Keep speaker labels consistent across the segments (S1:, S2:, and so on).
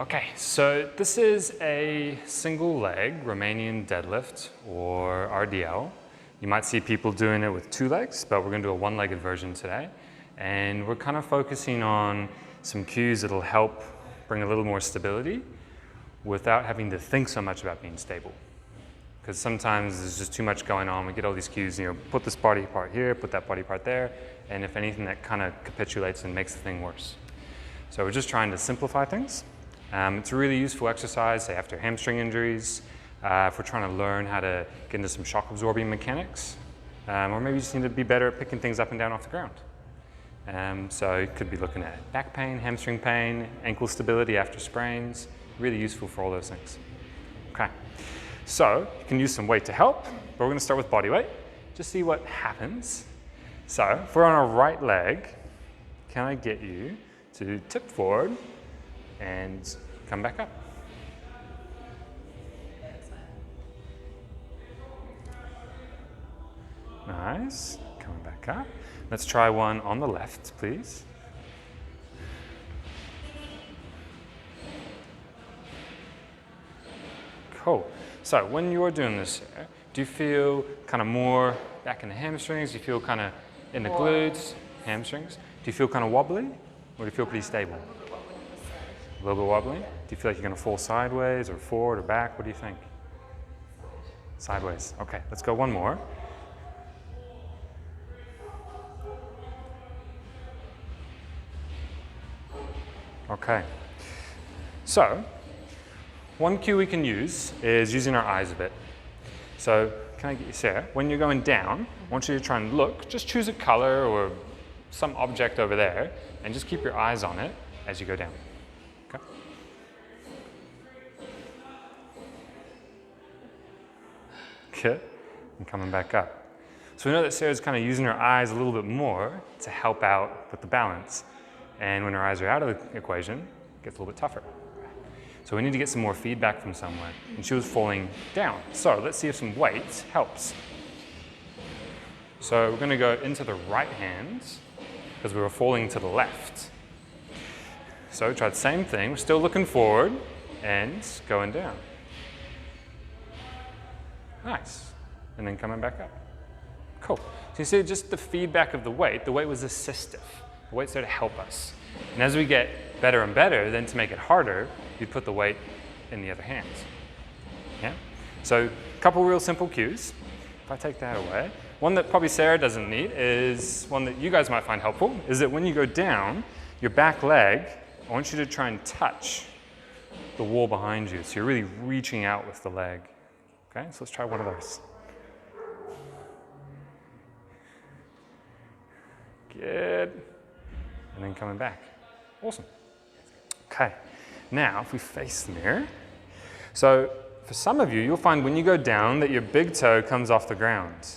S1: Okay, so this is a single leg Romanian deadlift or RDL. You might see people doing it with 2 legs, but we're going to do a 1-legged version today. And we're kind of focusing on some cues that'll help bring a little more stability without having to think so much about being stable. Because sometimes there's just too much going on. We get all these cues, put this body part here, put that body part there, and if anything, that kind of capitulates and makes the thing worse. So we're just trying to simplify things. It's a really useful exercise, say after hamstring injuries, if we're trying to learn how to get into some shock absorbing mechanics, or maybe you just need to be better at picking things up and down off the ground. So you could be looking at back pain, hamstring pain, ankle stability after sprains, really useful for all those things. Okay, so you can use some weight to help, but we're going to start with body weight, just see what happens. So if we're on our right leg, can I get you to tip forward and come back up? Nice, coming back up. Let's try one on the left, please. Cool. So when you're doing this here, do you feel kind of more back in the hamstrings? Do you feel kind of in the glutes, hamstrings? Do you feel kind of wobbly, or do you feel pretty stable? A little bit wobbly? Do you feel like you're going to fall sideways or forward or back? What do you think? Sideways. Okay, let's go one more. Okay. So, one cue we can use is using our eyes a bit. So, can I get you, Sarah? When you're going down, I want you to try and look. Just choose a color or some object over there, and just keep your eyes on it as you go down. Okay. Good. And coming back up. So we know that Sarah's kind of using her eyes a little bit more to help out with the balance. And when her eyes are out of the equation, it gets a little bit tougher. So we need to get some more feedback from somewhere. And she was falling down. So let's see if some weight helps. So we're going to go into the right hand because we were falling to the left. So try the same thing. We're still looking forward and going down. Nice. And then coming back up. Cool. So you see just the feedback of the weight was assistive. The weight's there to help us. And as we get better and better, then to make it harder, you put the weight in the other hand. Yeah? So a couple real simple cues. If I take that away, one that probably Sarah doesn't need is one that you guys might find helpful, is that when you go down, your back leg, I want you to try and touch the wall behind you. So you're really reaching out with the leg. Okay, so let's try one of those. Good. And then coming back. Awesome. Okay, now if we face the mirror. So for some of you, you'll find when you go down that your big toe comes off the ground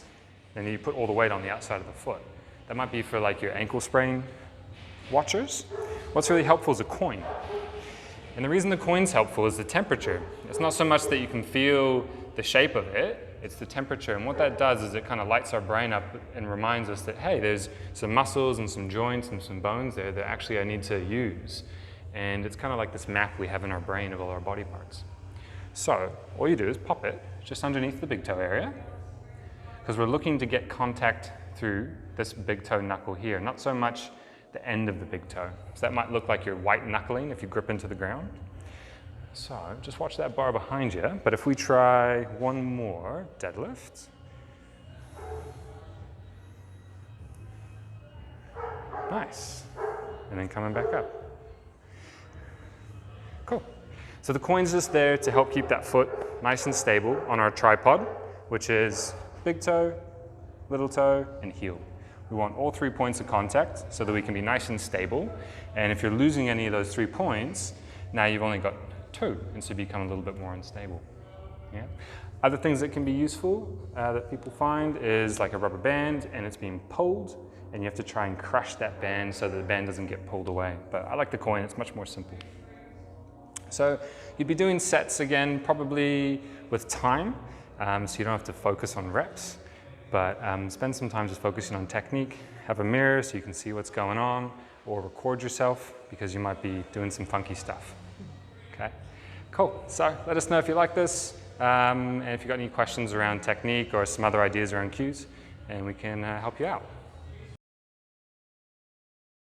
S1: and you put all the weight on the outside of the foot. That might be for like your ankle sprain watchers. What's really helpful is a coin. And the reason the coin's helpful is the temperature. It's not so much that you can feel the shape of it, it's the temperature. And what that does is it kind of lights our brain up and reminds us that, hey, there's some muscles and some joints and some bones there that actually I need to use. And it's kind of like this map we have in our brain of all our body parts. So all you do is pop it just underneath the big toe area, because we're looking to get contact through this big toe knuckle here, not so much the end of the big toe. So that might look like you're white knuckling if you grip into the ground. So just watch that bar behind you, but if we try one more deadlift. Nice. And then coming back up. Cool. So the coin's just there to help keep that foot nice and stable on our tripod, which is big toe, little toe, and heel. We want all 3 points of contact so that we can be nice and stable. And if you're losing any of those 3 points, now you've only got 2, and so you become a little bit more unstable. Yeah? Other things that can be useful that people find is like a rubber band, and it's being pulled, and you have to try and crush that band so that the band doesn't get pulled away. But I like the coin, it's much more simple. So you'd be doing sets again, probably with time, so you don't have to focus on reps, but spend some time just focusing on technique. Have a mirror so you can see what's going on, or record yourself because you might be doing some funky stuff. Okay, cool. So let us know if you like this, and if you've got any questions around technique or some other ideas around cues, and we can help you out.